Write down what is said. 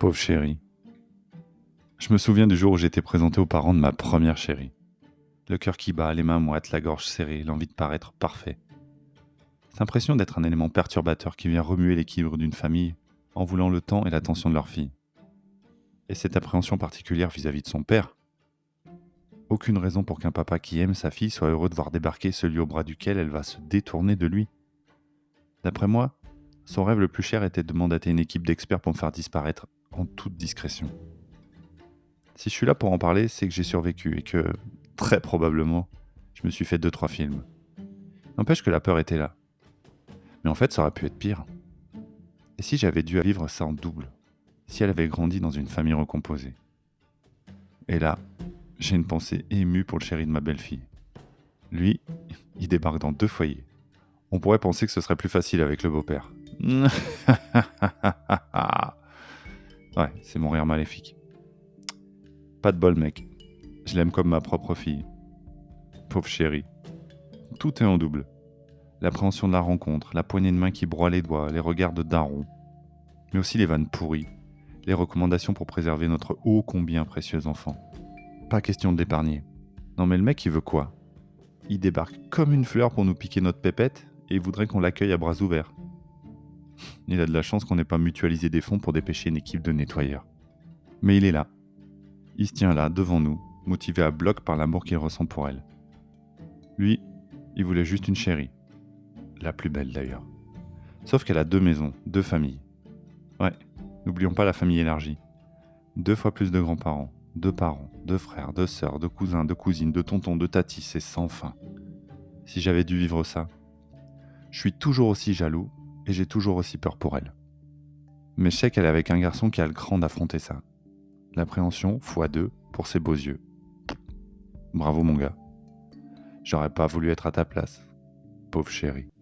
Pauvre chérie. Je me souviens du jour où j'étais présenté aux parents de ma première chérie. Le cœur qui bat, les mains moites, la gorge serrée, l'envie de paraître parfait. Cette impression d'être un élément perturbateur qui vient remuer l'équilibre d'une famille en voulant le temps et l'attention de leur fille. Et cette appréhension particulière vis-à-vis de son père. Aucune raison pour qu'un papa qui aime sa fille soit heureux de voir débarquer celui au bras duquel elle va se détourner de lui. D'après moi, son rêve le plus cher était de mandater une équipe d'experts pour me faire disparaître en toute discrétion. Si je suis là pour en parler, c'est que j'ai survécu et que, très probablement, je me suis fait 2-3 films. N'empêche que la peur était là. Mais en fait, ça aurait pu être pire. Et si j'avais dû vivre ça en double? Si elle avait grandi dans une famille recomposée? Et là, j'ai une pensée émue pour le chéri de ma belle-fille. Lui, il débarque dans 2 foyers. On pourrait penser que ce serait plus facile avec le beau-père. Ouais, c'est mon rire maléfique. Pas de bol, mec. Je l'aime comme ma propre fille. Pauvre chérie. Tout est en double. L'appréhension de la rencontre, la poignée de main qui broie les doigts, les regards de daron, mais aussi les vannes pourries, les recommandations pour préserver notre ô combien précieux enfant. Pas question de l'épargner. Non mais le mec il veut quoi? Il débarque comme une fleur pour nous piquer notre pépette et il voudrait qu'on l'accueille à bras ouverts. Il a de la chance qu'on n'ait pas mutualisé des fonds pour dépêcher une équipe de nettoyeurs. Mais il est là. Il se tient là, devant nous, motivé à bloc par l'amour qu'il ressent pour elle. Lui, il voulait juste une chérie. La plus belle d'ailleurs. Sauf qu'elle a 2 maisons, 2 familles. Ouais, n'oublions pas la famille élargie. 2 fois plus de grands-parents, 2 parents, 2 frères, 2 sœurs, 2 cousins, 2 cousines, 2 tontons, 2 tatis, c'est sans fin. Si j'avais dû vivre ça, je suis toujours aussi jaloux et j'ai toujours aussi peur pour elle. Mais je sais qu'elle est avec un garçon qui a le cran d'affronter ça. L'appréhension x2 pour ses beaux yeux. Bravo mon gars. J'aurais pas voulu être à ta place. Pauvre chérie.